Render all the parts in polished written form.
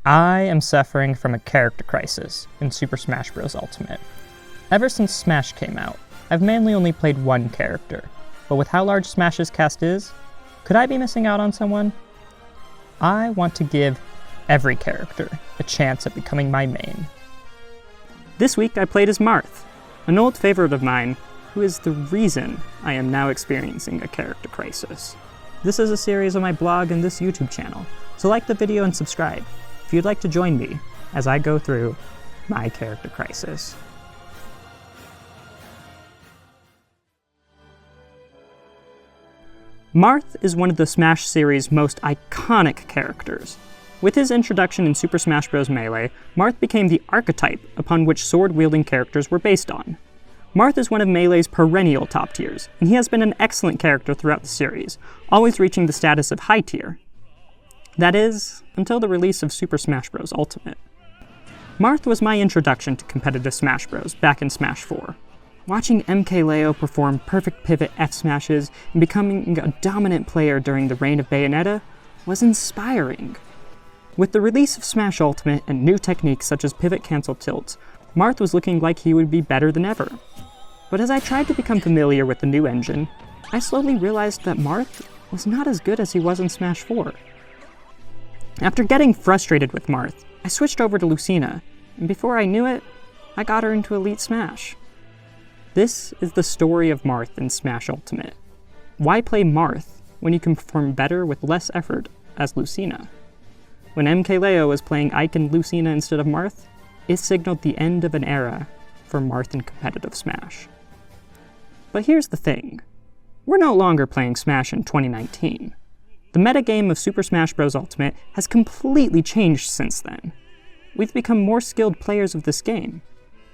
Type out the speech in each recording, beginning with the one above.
I am suffering from a character crisis in Super Smash Bros. Ultimate. Ever since Smash came out, I've mainly only played one character, but with how large Smash's cast is, could I be missing out on someone? I want to give every character a chance at becoming my main. This week I played as Marth, an old favorite of mine, who is the reason I am now experiencing a character crisis. This is a series on my blog and this YouTube channel, so like the video and subscribe if you'd like to join me as I go through my character crisis. Marth is one of the Smash series' most iconic characters. With his introduction in Super Smash Bros. Melee, Marth became the archetype upon which sword-wielding characters were based on. Marth is one of Melee's perennial top tiers, and he has been an excellent character throughout the series, always reaching the status of high tier. That is, until the release of Super Smash Bros. Ultimate. Marth was my introduction to competitive Smash Bros. Back in Smash 4. Watching MKLeo perform perfect pivot F smashes and becoming a dominant player during the reign of Bayonetta was inspiring. With the release of Smash Ultimate and new techniques such as pivot cancel tilts, Marth was looking like he would be better than ever. But as I tried to become familiar with the new engine, I slowly realized that Marth was not as good as he was in Smash 4. After getting frustrated with Marth, I switched over to Lucina, and before I knew it, I got her into Elite Smash. This is the story of Marth in Smash Ultimate. Why play Marth when you can perform better with less effort as Lucina? When MKLeo was playing Ike and Lucina instead of Marth, it signaled the end of an era for Marth in competitive Smash. But here's the thing. We're no longer playing Smash in 2019. The metagame of Super Smash Bros. Ultimate has completely changed since then. We've become more skilled players of this game.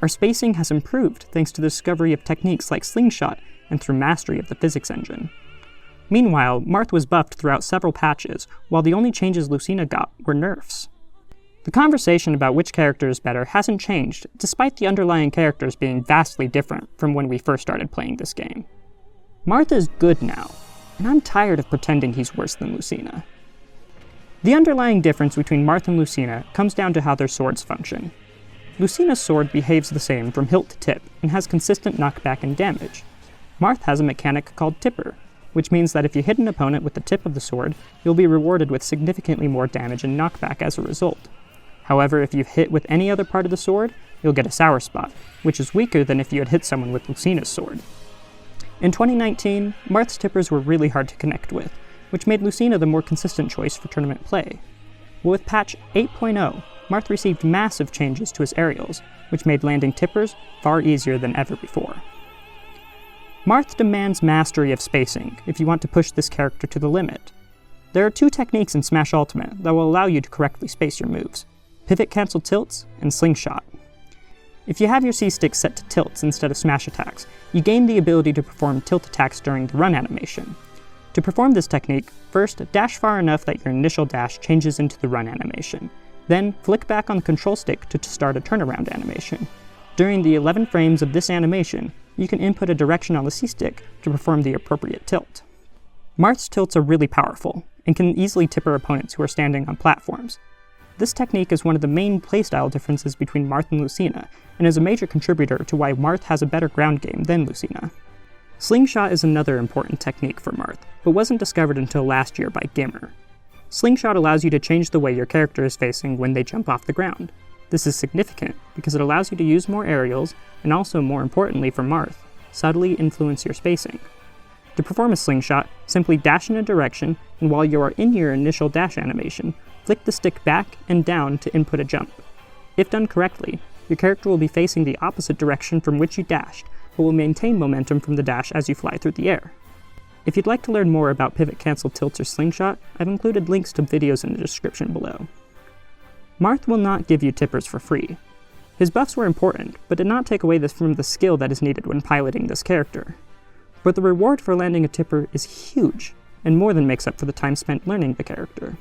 Our spacing has improved thanks to the discovery of techniques like Slingshot and through mastery of the physics engine. Meanwhile, Marth was buffed throughout several patches, while the only changes Lucina got were nerfs. The conversation about which character is better hasn't changed, despite the underlying characters being vastly different from when we first started playing this game. Marth is good now, and I'm tired of pretending he's worse than Lucina. The underlying difference between Marth and Lucina comes down to how their swords function. Lucina's sword behaves the same from hilt to tip and has consistent knockback and damage. Marth has a mechanic called Tipper, which means that if you hit an opponent with the tip of the sword, you'll be rewarded with significantly more damage and knockback as a result. However, if you hit with any other part of the sword, you'll get a sour spot, which is weaker than if you had hit someone with Lucina's sword. In 2019, Marth's tippers were really hard to connect with, which made Lucina the more consistent choice for tournament play. But with patch 8.0, Marth received massive changes to his aerials, which made landing tippers far easier than ever before. Marth demands mastery of spacing if you want to push this character to the limit. There are two techniques in Smash Ultimate that will allow you to correctly space your moves: pivot cancel tilts and Slingshot. If you have your C-stick set to tilts instead of smash attacks, you gain the ability to perform tilt attacks during the run animation. To perform this technique, first dash far enough that your initial dash changes into the run animation. Then flick back on the control stick to start a turnaround animation. During the 11 frames of this animation, you can input a direction on the C-stick to perform the appropriate tilt. Marth's tilts are really powerful, and can easily tipper opponents who are standing on platforms. This technique is one of the main playstyle differences between Marth and Lucina, and is a major contributor to why Marth has a better ground game than Lucina. Slingshot is another important technique for Marth, but wasn't discovered until last year by Gimmer. Slingshot allows you to change the way your character is facing when they jump off the ground. This is significant because it allows you to use more aerials, and also, more importantly for Marth, subtly influence your spacing. To perform a Slingshot, simply dash in a direction, and while you are in your initial dash animation, flick the stick back and down to input a jump. If done correctly, your character will be facing the opposite direction from which you dashed, but will maintain momentum from the dash as you fly through the air. If you'd like to learn more about pivot cancel tilts or Slingshot, I've included links to videos in the description below. Marth will not give you tippers for free. His buffs were important, but did not take away from the skill that is needed when piloting this character. But the reward for landing a tipper is huge, and more than makes up for the time spent learning the character.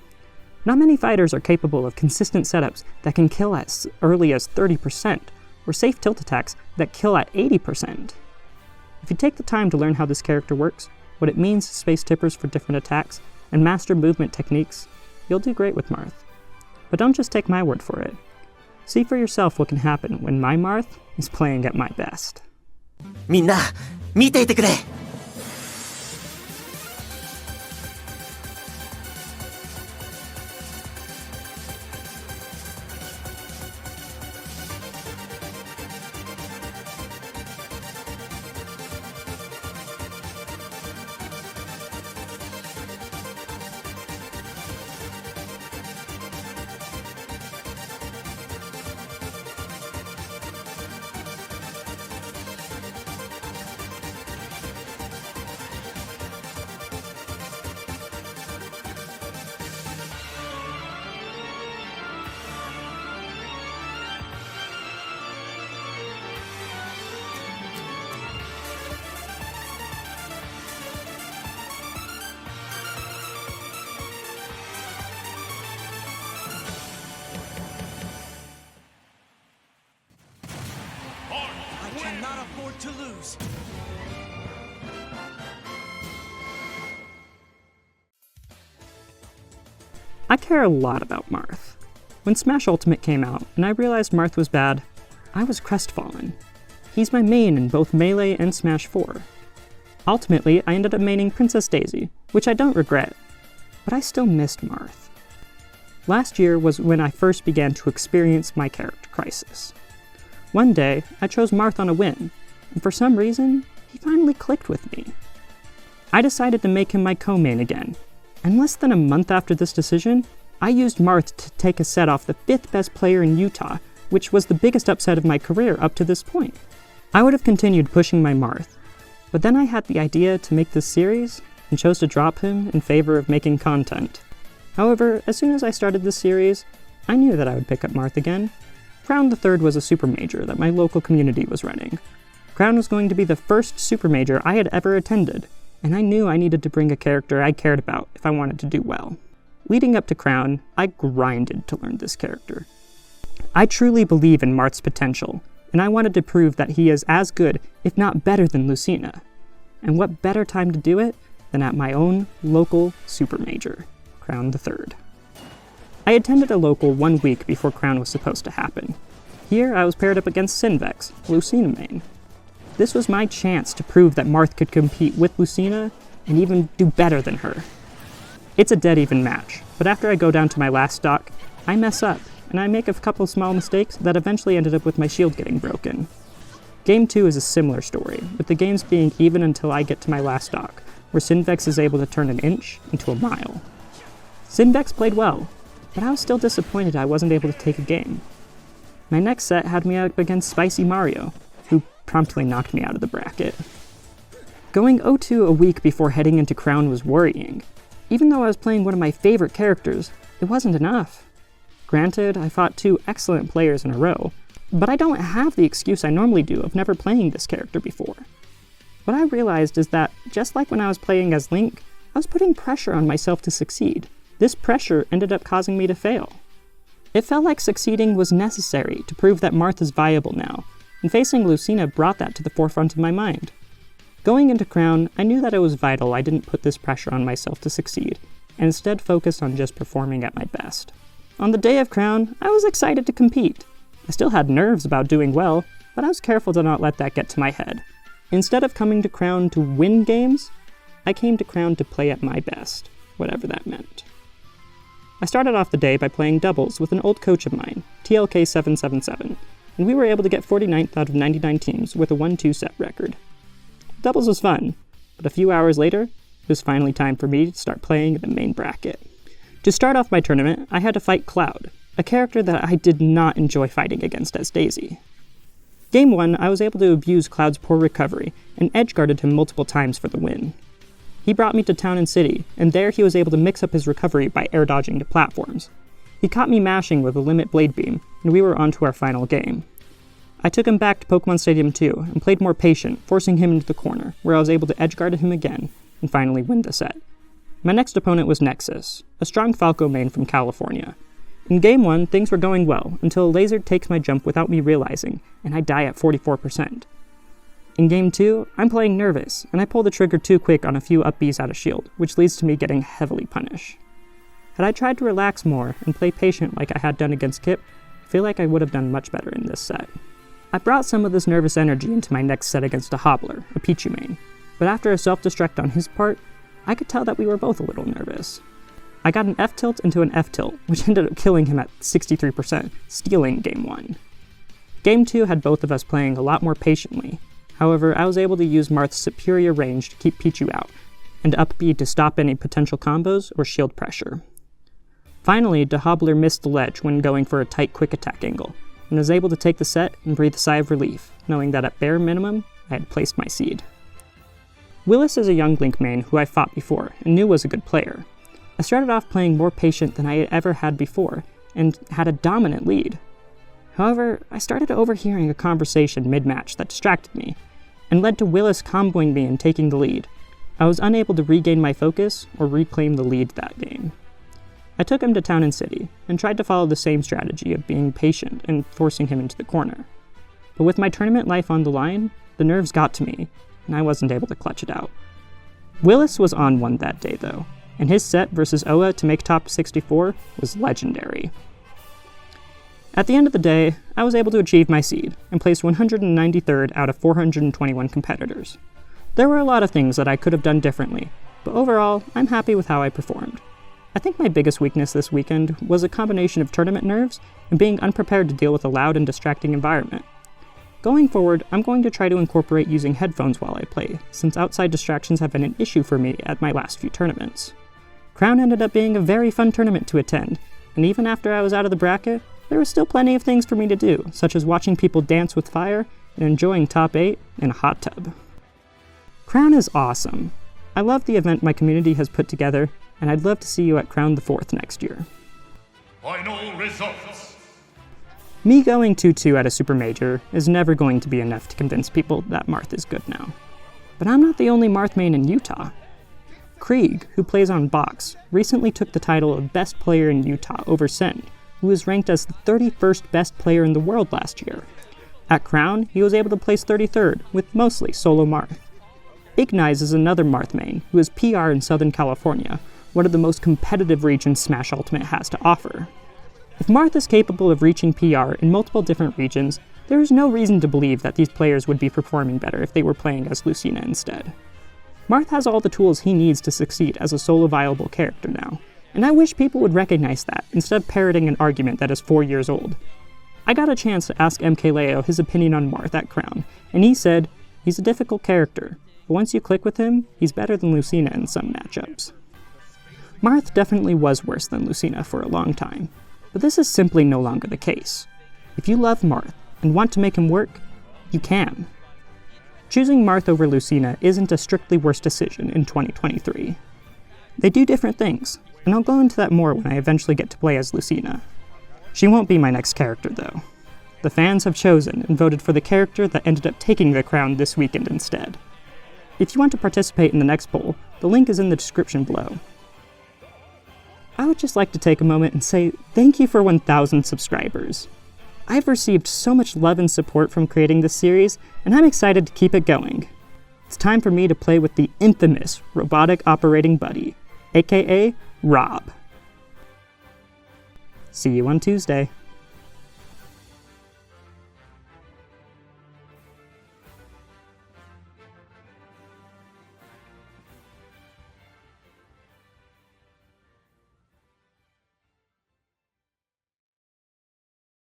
Not many fighters are capable of consistent setups that can kill as early as 30%, or safe tilt attacks that kill at 80%. If you take the time to learn how this character works, what it means to space tippers for different attacks, and master movement techniques, you'll do great with Marth. But don't just take my word for it. See for yourself what can happen when my Marth is playing at my best. みんな、見ていてくれ! Cannot afford to lose. I care a lot about Marth. When Smash Ultimate came out and I realized Marth was bad, I was crestfallen. He's my main in both Melee and Smash 4. Ultimately, I ended up maining Princess Daisy, which I don't regret, but I still missed Marth. Last year was when I first began to experience my character crisis. One day, I chose Marth on a whim, and for some reason, he finally clicked with me. I decided to make him my co-main again, and less than a month after this decision, I used Marth to take a set off the 5th best player in Utah, which was the biggest upset of my career up to this point. I would have continued pushing my Marth, but then I had the idea to make this series, and chose to drop him in favor of making content. However, as soon as I started this series, I knew that I would pick up Marth again. Crown the Third was a super major that my local community was running. Crown was going to be the first super major I had ever attended, and I knew I needed to bring a character I cared about if I wanted to do well. Leading up to Crown, I grinded to learn this character. I truly believe in Marth's potential, and I wanted to prove that he is as good, if not better than Lucina. And what better time to do it than at my own local super major, Crown the Third. I attended a local 1 week before Crown was supposed to happen. Here, I was paired up against Sinvex, Lucina main. This was my chance to prove that Marth could compete with Lucina, and even do better than her. It's a dead even match, but after I go down to my last stock, I mess up, and I make a couple small mistakes that eventually ended up with my shield getting broken. Game 2 is a similar story, with the games being even until I get to my last stock, where Sinvex is able to turn an inch into a mile. Sinvex played well, but I was still disappointed I wasn't able to take a game. My next set had me up against Spicy Mario, who promptly knocked me out of the bracket. Going 0-2 a week before heading into Crown was worrying. Even though I was playing one of my favorite characters, it wasn't enough. Granted, I fought 2 excellent players in a row, but I don't have the excuse I normally do of never playing this character before. What I realized is that, just like when I was playing as Link, I was putting pressure on myself to succeed. This pressure ended up causing me to fail. It felt like succeeding was necessary to prove that Marth is viable now, and facing Lucina brought that to the forefront of my mind. Going into Crown, I knew that it was vital I didn't put this pressure on myself to succeed, and instead focused on just performing at my best. On the day of Crown, I was excited to compete. I still had nerves about doing well, but I was careful to not let that get to my head. Instead of coming to Crown to win games, I came to Crown to play at my best, whatever that meant. I started off the day by playing doubles with an old coach of mine, TLK777, and we were able to get 49th out of 99 teams with a 1-2 set record. Doubles was fun, but a few hours later, it was finally time for me to start playing in the main bracket. To start off my tournament, I had to fight Cloud, a character that I did not enjoy fighting against as Daisy. Game 1, I was able to abuse Cloud's poor recovery, and edgeguarded him multiple times for the win. He brought me to Town and City, and there he was able to mix up his recovery by air dodging to platforms. He caught me mashing with a limit blade beam, and we were on to our final game. I took him back to Pokemon Stadium 2 and played more patient, forcing him into the corner, where I was able to edgeguard him again, and finally win the set. My next opponent was Nexus, a strong Falco main from California. In Game 1, things were going well, until a laser takes my jump without me realizing, and I die at 44%. In Game 2, I'm playing nervous, and I pull the trigger too quick on a few up Bs out of shield, which leads to me getting heavily punished. Had I tried to relax more and play patient like I had done against Kip, I feel like I would have done much better in this set. I brought some of this nervous energy into my next set against a Hobbler, a Pichu main, but after a self-destruct on his part, I could tell that we were both a little nervous. I got an F-tilt into an F-tilt, which ended up killing him at 63%, stealing Game 1. Game 2 had both of us playing a lot more patiently. However, I was able to use Marth's superior range to keep Pichu out, and up B to stop any potential combos or shield pressure. Finally, the Hobbler missed the ledge when going for a tight quick attack angle, and was able to take the set and breathe a sigh of relief, knowing that at bare minimum, I had placed my seed. Willis is a young Link main who I fought before, and knew was a good player. I started off playing more patient than I had ever had before, and had a dominant lead. However, I started overhearing a conversation mid-match that distracted me, and led to Willis comboing me and taking the lead. I was unable to regain my focus or reclaim the lead that game. I took him to Town and City, and tried to follow the same strategy of being patient and forcing him into the corner. But with my tournament life on the line, the nerves got to me, and I wasn't able to clutch it out. Willis was on one that day though, and his set versus Oa to make top 64 was legendary. At the end of the day, I was able to achieve my seed, and placed 193rd out of 421 competitors. There were a lot of things that I could have done differently, but overall, I'm happy with how I performed. I think my biggest weakness this weekend was a combination of tournament nerves and being unprepared to deal with a loud and distracting environment. Going forward, I'm going to try to incorporate using headphones while I play, since outside distractions have been an issue for me at my last few tournaments. Crown ended up being a very fun tournament to attend, and even after I was out of the bracket, there was still plenty of things for me to do, such as watching people dance with fire and enjoying top 8 in a hot tub. Crown is awesome. I love the event my community has put together, and I'd love to see you at Crown the 4th next year. Final results. Me going 2-2 at a Super Major is never going to be enough to convince people that Marth is good now. But I'm not the only Marth main in Utah. Krieg, who plays on Box, recently took the title of Best Player in Utah over Sen, who was ranked as the 31st best player in the world last year. At Crown, he was able to place 33rd, with mostly solo Marth. Ignize is another Marth main, who is PR in Southern California, one of the most competitive regions Smash Ultimate has to offer. If Marth is capable of reaching PR in multiple different regions, there is no reason to believe that these players would be performing better if they were playing as Lucina instead. Marth has all the tools he needs to succeed as a solo viable character now, and I wish people would recognize that instead of parroting an argument that is 4 years old. I got a chance to ask MKLeo his opinion on Marth at Crown, and he said, he's a difficult character, but once you click with him, he's better than Lucina in some matchups. Marth definitely was worse than Lucina for a long time, but this is simply no longer the case. If you love Marth and want to make him work, you can. Choosing Marth over Lucina isn't a strictly worse decision in 2023. They do different things, and I'll go into that more when I eventually get to play as Lucina. She won't be my next character though. The fans have chosen and voted for the character that ended up taking the crown this weekend instead. If you want to participate in the next poll, the link is in the description below. I would just like to take a moment and say thank you for 1,000 subscribers. I've received so much love and support from creating this series, and I'm excited to keep it going. It's time for me to play with the infamous Robotic Operating Buddy, aka Rob. See you on Tuesday.